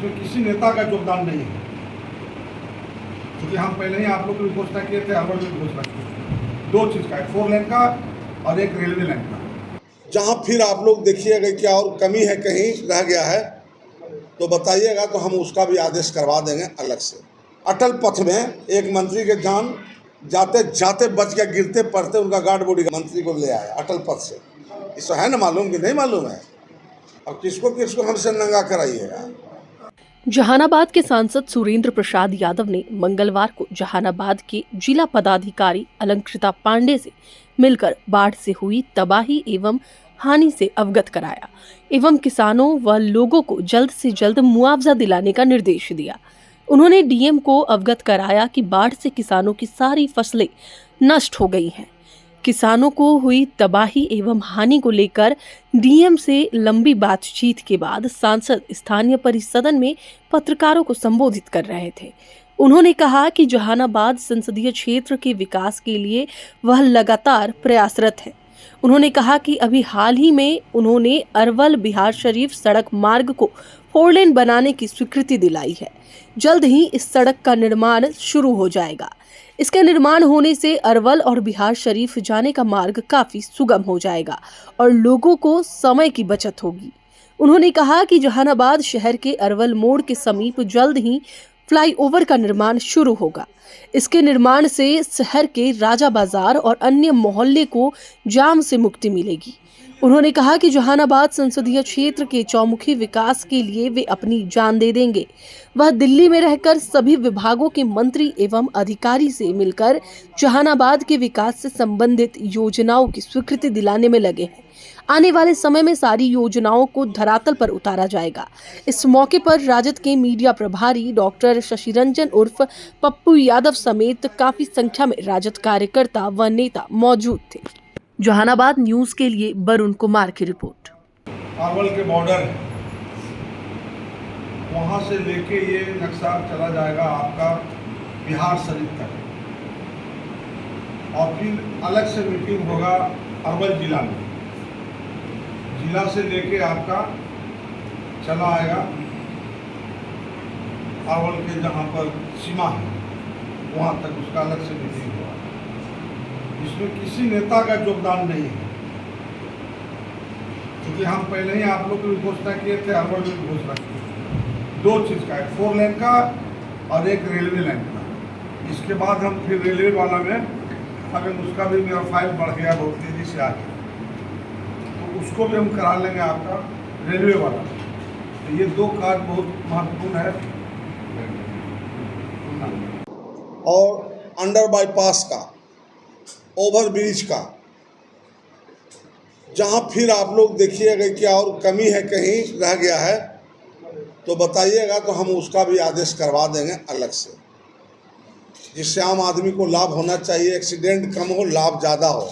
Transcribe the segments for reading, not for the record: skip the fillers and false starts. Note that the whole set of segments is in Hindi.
इसमें किसी नेता का योगदान नहीं है, क्योंकि हम पहले ही आप लोग की घोषणा किए थे, हर वर्ग की घोषणा किए थे। दो चीज़ का, एक 4 लेन का और एक रेलवे लाइन का। जहाँ फिर आप लोग देखिएगा क्या और कमी है, कहीं रह गया है तो बताइएगा, तो हम उसका भी आदेश करवा देंगे अलग से। अटल पथ में एक मंत्री के जान जाते जाते बच गया, गिरते पड़ते उनका गार्ड बॉडी मंत्री को ले आया अटल पथ से। इसको है ना मालूम कि नहीं मालूम है? अब किसको किसको हमसे नंगा कराइएगा। जहानाबाद के सांसद सुरेंद्र प्रसाद यादव ने मंगलवार को जहानाबाद के जिला पदाधिकारी अलंकृता पांडे से मिलकर बाढ़ से हुई तबाही एवं हानि से अवगत कराया एवं किसानों व लोगों को जल्द से जल्द मुआवजा दिलाने का निर्देश दिया। उन्होंने डीएम को अवगत कराया कि बाढ़ से किसानों की सारी फसलें नष्ट हो गई हैं। किसानों को हुई तबाही एवं हानि को लेकर डीएम से लंबी बातचीत के बाद सांसद स्थानीय परिसदन में पत्रकारों को संबोधित कर रहे थे। उन्होंने कहा कि जहानाबाद संसदीय क्षेत्र के विकास के लिए वह लगातार प्रयासरत है। उन्होंने कहा कि अभी हाल ही में उन्होंने अरवल बिहार शरीफ सड़क मार्ग को 4 लेन बनाने की स्वीकृति दिलाई है। जल्द ही इस सड़क का निर्माण शुरू हो जाएगा। इसके निर्माण होने से अरवल और बिहार शरीफ जाने का मार्ग काफी सुगम हो जाएगा और लोगों को समय की बचत होगी। उन्होंने कहा कि जहानाबाद शहर के अरवल मोड़ के समीप जल्द ही फ्लाईओवर का निर्माण शुरू होगा। इसके निर्माण से शहर के राजा बाजार और अन्य मोहल्ले को जाम से मुक्ति मिलेगी। उन्होंने कहा कि जहानाबाद संसदीय क्षेत्र के चौमुखी विकास के लिए वे अपनी जान दे देंगे। वह दिल्ली में रहकर सभी विभागों के मंत्री एवं अधिकारी से मिलकर जहानाबाद के विकास से संबंधित योजनाओं की स्वीकृति दिलाने में लगे हैं। आने वाले समय में सारी योजनाओं को धरातल पर उतारा जाएगा। इस मौके पर राजद के मीडिया प्रभारी डॉक्टर शशिरंजन उर्फ पप्पू यादव समेत काफी संख्या में राजद कार्यकर्ता व नेता मौजूद थे। जहानाबाद न्यूज के लिए वरुण कुमार की रिपोर्ट। अरवल के बॉर्डर है, वहाँ से लेके ये नक्शा चला जाएगा आपका बिहार शरीफ तक, और फिर अलग से मीटिंग होगा अरवल जिला में। जिला से लेके आपका चला आएगा अरवल के जहाँ पर सीमा है वहाँ तक, उसका अलग से मीटिंग होगा। इसमें किसी नेता का योगदान नहीं है, क्योंकि हम पहले ही आप लोग की घोषणा किए थे, हर वर्ग की घोषणा किए थे। दो चीज़ का, एक 4 लेन का और एक रेलवे लाइन का। इसके बाद हम फिर रेलवे वाला में, अगर उसका भी मेरा फाइल बढ़ गया बहुत तेज़ी से आगे, तो उसको भी हम करा लेंगे आपका रेलवे वाला। तो ये दो कार्य बहुत महत्वपूर्ण है। और अंडर बाईपास का, ओवर ब्रिज का, जहाँ फिर आप लोग देखिएगा क्या और कमी है, कहीं रह गया है तो बताइएगा, तो हम उसका भी आदेश करवा देंगे अलग से, जिससे आम आदमी को लाभ होना चाहिए। एक्सीडेंट कम हो, लाभ ज़्यादा हो,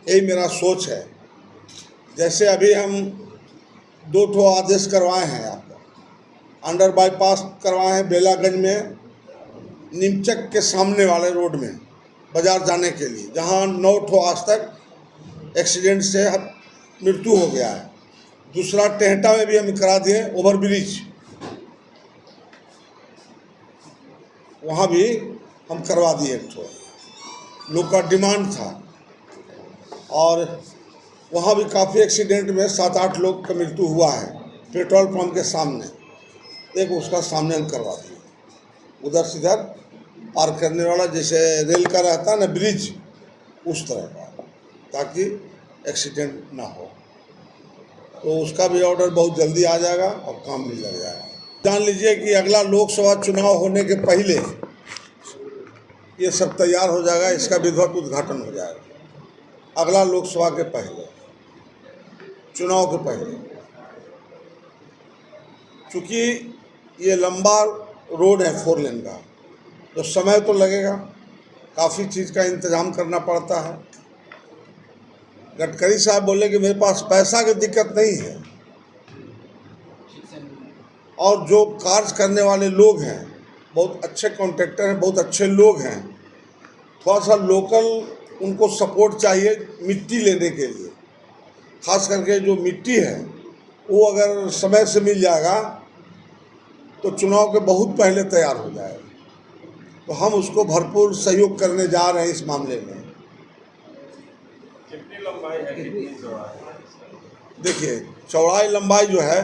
यही मेरा सोच है। जैसे अभी हम 2 आदेश करवाए हैं आपको, अंडर बाईपास करवाए हैं बेलागंज में, नीमचक के सामने वाले रोड में बाजार जाने के लिए, जहां 9 आज तक एक्सीडेंट से मृत्यु हो गया है। दूसरा टेहटा में भी हम करा दिए ओवर ब्रिज, वहाँ भी हम करवा दिए। लोग का डिमांड था, और वहाँ भी काफ़ी एक्सीडेंट में 7-8 लोग का मृत्यु हुआ है। पेट्रोल पंप के सामने एक, उसका सामने हम करवा दिए। उधर सीधर पार करने वाला, जैसे रेल का रहता है ना ब्रिज, उस तरह का, ताकि एक्सीडेंट ना हो। तो उसका भी ऑर्डर बहुत जल्दी आ जाएगा और काम भी लग जाएगा। जान लीजिए कि अगला लोकसभा चुनाव होने के पहले ये सब तैयार हो जाएगा, इसका विधिवत उद्घाटन हो जाएगा। अगला लोकसभा के पहले, चुनाव के पहले, क्योंकि ये लंबा रोड है 4 लेन का, तो समय तो लगेगा, काफ़ी चीज़ का इंतजाम करना पड़ता है। गडकरी साहब बोले कि मेरे पास पैसा की दिक्कत नहीं है, और जो कार्य करने वाले लोग हैं बहुत अच्छे कॉन्ट्रैक्टर हैं, बहुत अच्छे लोग हैं। थोड़ा सा लोकल उनको सपोर्ट चाहिए मिट्टी लेने के लिए, खास करके जो मिट्टी है वो अगर समय से मिल जाएगा तो चुनाव के बहुत पहले तैयार हो जाए। तो हम उसको भरपूर सहयोग करने जा रहे हैं इस मामले में। कितनी लंबाई है, कितनी चौड़ाई? देखिए, चौड़ाई लंबाई जो है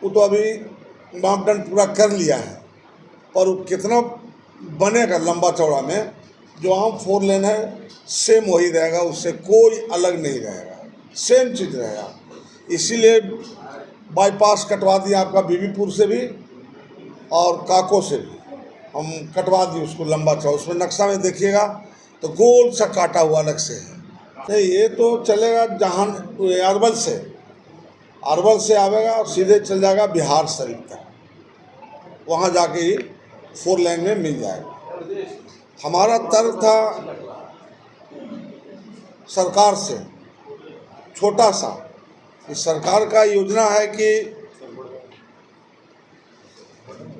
वो तो अभी मापदंड पूरा कर लिया है, पर वो कितना बनेगा लंबा चौड़ा में, जो आम 4 लेन है सेम वही रहेगा, उससे कोई अलग नहीं रहेगा, सेम चीज़ रहेगा। इसीलिए बाईपास कटवा दिया आपका बीबीपुर से भी और काको से भी हम कटवा दिए उसको लंबा चौड़ा। उसमें नक्शा में देखिएगा तो गोल सा काटा हुआ अलग से है। नहीं, ये तो चलेगा जहां अरवल से आवेगा और सीधे चल जाएगा बिहार शरीफ तक, वहाँ जाके ही 4 लेन में मिल जाएगा। हमारा तर्क था सरकार से छोटा सा, कि सरकार का योजना है कि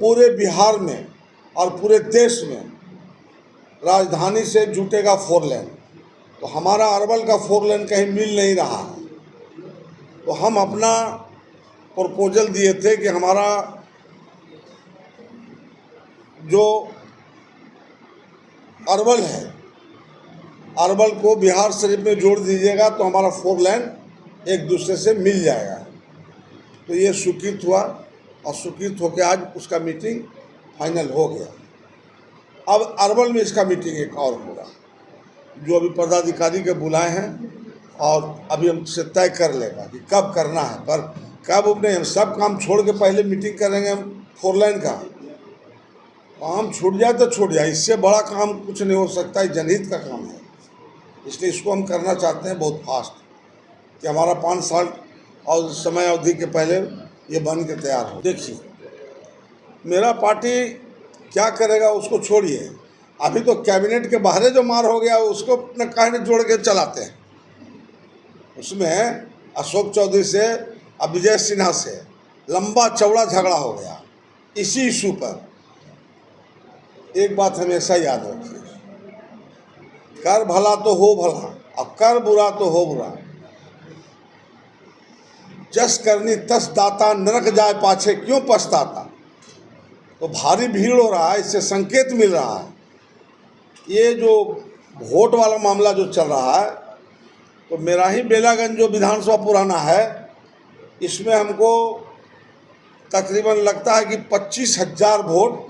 पूरे बिहार में और पूरे देश में राजधानी से जुटेगा 4 लेन। तो हमारा अरवल का 4 लेन कहीं मिल नहीं रहा है, तो हम अपना प्रपोजल दिए थे कि हमारा जो अरवल है, अरवल को बिहार शरीफ में जोड़ दीजिएगा तो हमारा 4 लेन एक दूसरे से मिल जाएगा। तो ये स्वीकृत हुआ और स्वीकृत होकर आज उसका मीटिंग फाइनल हो गया। अब अरवल में इसका मीटिंग एक और होगा, जो अभी पदाधिकारी के बुलाए हैं, और अभी हमसे तय कर लेगा कि कब करना है। पर कब नहीं, हम सब काम छोड़ के पहले मीटिंग करेंगे हम 4 लेन का। काम छूट जाए तो छूट जाए, इससे बड़ा काम कुछ नहीं हो सकता है, जनहित का काम है। इसलिए इसको हम करना चाहते हैं बहुत फास्ट, कि हमारा 5 साल और समय अवधि के पहले ये बन के तैयार हो। देखिए, मेरा पार्टी क्या करेगा उसको छोड़िए, अभी तो कैबिनेट के बाहर जो मार हो गया उसको अपने कहने जोड़ के चलाते हैं। उसमें अशोक चौधरी से और विजय सिन्हा से लंबा चौड़ा झगड़ा हो गया इसी इशू पर। एक बात हमेशा याद रखिए, कर भला तो हो भला, अब कर बुरा तो हो बुरा। जस करनी तस दाता, नरक जाए पाछे क्यों पछताता। तो भारी भीड़ हो रहा है, इससे संकेत मिल रहा है। ये जो वोट वाला मामला जो चल रहा है, तो मेरा ही बेलागंज जो विधानसभा पुराना है, इसमें हमको तकरीबन लगता है कि 25,000 वोट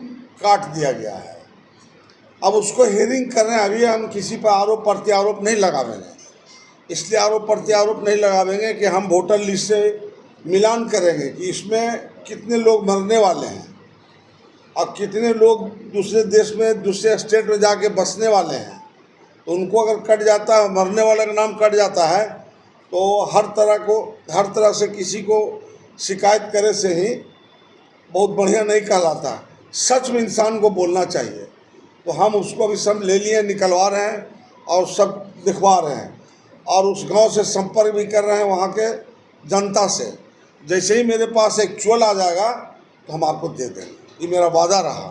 काट दिया गया है। अब उसको हियरिंग कर रहे हैं। अभी हम किसी पर आरोप प्रत्यारोप नहीं लगावेंगे, इसलिए आरोप प्रत्यारोप नहीं लगावेंगे कि हम वोटर लिस्ट से मिलान करेंगे कि इसमें कितने लोग मरने वाले हैं और कितने लोग दूसरे देश में, दूसरे स्टेट में जाके बसने वाले हैं। तो उनको अगर कट जाता है, मरने वाले का नाम कट जाता है, तो हर तरह से किसी को शिकायत करे से ही बहुत बढ़िया नहीं कहलाता। सच में इंसान को बोलना चाहिए। तो हम उसको अभी सब ले लिए, निकलवा रहे हैं और सब दिखवा रहे हैं, और उस गांव से संपर्क भी कर रहे हैं वहाँ के जनता से। जैसे ही मेरे पास एक चोल आ जाएगा तो हम आपको दे देंगे, ये मेरा वादा रहा।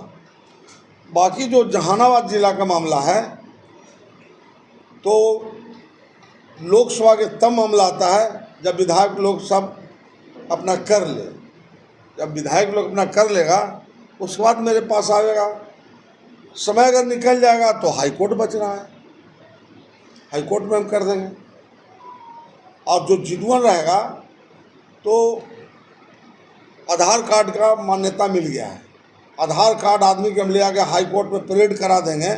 बाकी जो जहानाबाद जिला का मामला है, तो लोकसभा के तब मामला आता है जब विधायक लोग सब अपना कर ले। जब विधायक लोग अपना कर लेगा उसके बाद मेरे पास आएगा। समय अगर निकल जाएगा तो हाई कोर्ट बच रहा है, हाई कोर्ट में हम कर देंगे। और जो जिदवन रहेगा तो आधार कार्ड का मान्यता मिल गया है। आधार कार्ड आदमी के हम ले आके हाई कोर्ट में परेड करा देंगे,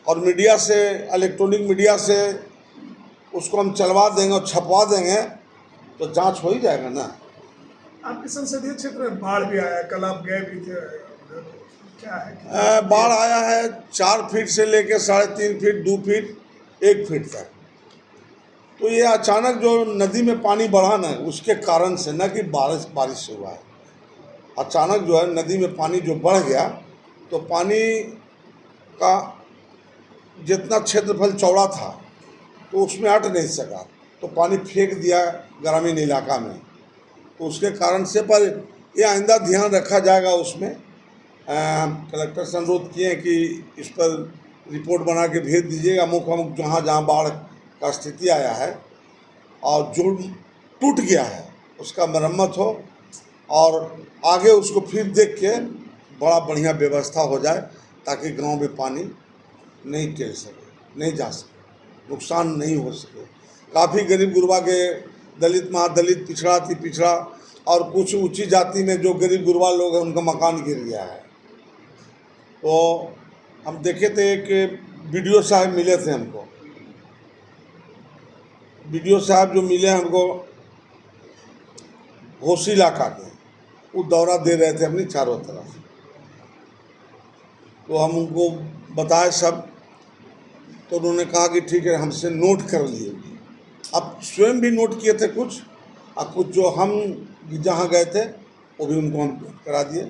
और मीडिया से, इलेक्ट्रॉनिक मीडिया से उसको हम चलवा देंगे और छपवा देंगे, तो जांच हो ही जाएगा ना। आपके संसदीय क्षेत्र में बाढ़ भी आया, कल आप गए भी थे, क्या है? बाढ़ आया है 4 फीट से लेकर 3.5 फीट, 2 फीट, 1 फीट तक। तो ये अचानक जो नदी में पानी बढ़ा ना, उसके कारण से, न कि बारिश से हुआ है। अचानक जो है नदी में पानी जो बढ़ गया, तो पानी का जितना क्षेत्रफल चौड़ा था तो उसमें अट नहीं सका, तो पानी फेंक दिया ग्रामीण इलाका में। तो उसके कारण से, पर ये आइंदा ध्यान रखा जाएगा उसमें। कलेक्टर से अनुरोध किए कि इस पर रिपोर्ट बना के भेज दीजिएगा, अमुक जहाँ जहाँ बाढ़ का स्थिति आया है और जो टूट गया है उसका मरम्मत हो, और आगे उसको फिर देख के बड़ा बढ़िया व्यवस्था हो जाए ताकि गांव में पानी नहीं टेल सके, नहीं जा सके, नुकसान नहीं हो सके। काफ़ी गरीब गुरबा के दलित, महादलित, पिछड़ा, अति पिछड़ा और कुछ ऊंची जाति में जो गरीब गुरबा लोग हैं उनका मकान गिर गया है। तो हम देखे थे कि बीडीओ साहब मिले थे हमको, बीडीओ साहब जो मिले हमको घोसी इलाका के, वो दौरा दे रहे थे अपनी चारों तरफ। तो हम उनको बताए सब, तो उन्होंने कहा कि ठीक है हमसे नोट कर लिए। अब स्वयं भी नोट किए थे कुछ, और कुछ जो हम जहाँ गए थे वो भी उनको हम करा दिए।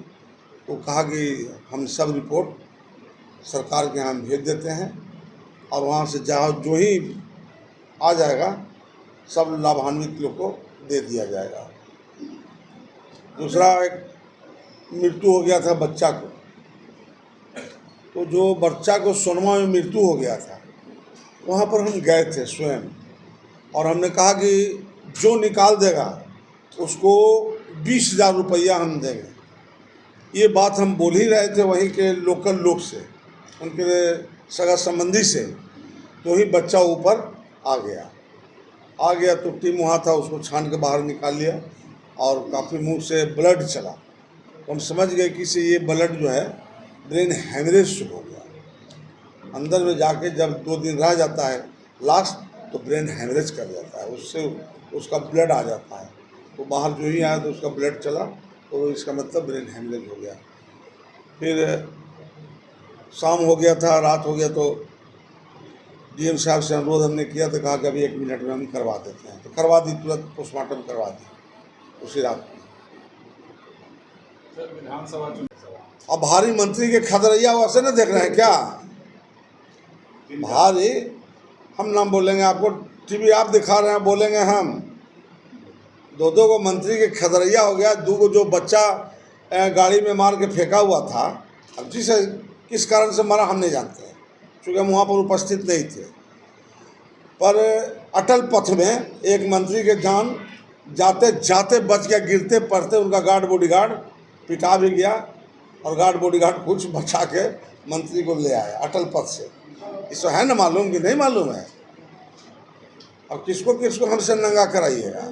तो कहा कि हम सब रिपोर्ट सरकार के यहाँ भेज देते हैं और वहाँ से जहाँ जो ही आ जाएगा सब लाभान्वित लोग को दे दिया जाएगा। दूसरा, एक मृत्यु हो गया था बच्चा को, तो जो बच्चा को सोनमा में मृत्यु हो गया था वहाँ पर हम गए थे स्वयं, और हमने कहा कि जो निकाल देगा उसको 20,000 रुपया हम देंगे। ये बात हम बोल ही रहे थे वहीं के लोकल लोग से, उनके सगा संबंधी से, तो ही बच्चा ऊपर आ गया तो टीम वहाँ था, उसको छान के बाहर निकाल लिया और काफ़ी मुंह से ब्लड चला। तो हम समझ गए कि से ये ब्लड जो है ब्रेन हेमरेज शुरू हो गया। अंदर में जाके जब 2 दिन रह जाता है लास्ट तो ब्रेन हेमरेज कर जाता है, उससे उसका ब्लड आ जाता है। तो बाहर जो ही आया तो उसका ब्लड चला, तो इसका मतलब ब्रेन हेमरेज हो गया। फिर शाम हो गया था, रात हो गया, तो डीएम साहब से अनुरोध हमने किया तो कहा कि अभी 1 मिनट में हम करवा देते हैं। तो करवा दी, तुरंत पोस्टमार्टम करवा दी उसी रात में। सर विधानसभा अब भारी मंत्री के खदरैया वैसे न देख रहे हैं क्या? भारी, हम नाम बोलेंगे आपको, टीवी आप दिखा रहे हैं, बोलेंगे हम। 2 को मंत्री के खदरैया हो गया। 2 जो बच्चा गाड़ी में मार के फेंका हुआ था, अब जिसे किस कारण से मारा हम नहीं जानते हैं क्योंकि हम वहाँ पर उपस्थित नहीं थे। पर अटल पथ में एक मंत्री के जान जाते जाते बच गया, गिरते पड़ते उनका गार्ड बॉडीगार्ड पिटा भी गया और गार्ड बॉडीगार्ड कुछ बचा के मंत्री को ले आया अटल पथ से। इसको है ना मालूम कि नहीं मालूम है? अब किसको किसको हमसे नंगा कराइएगा?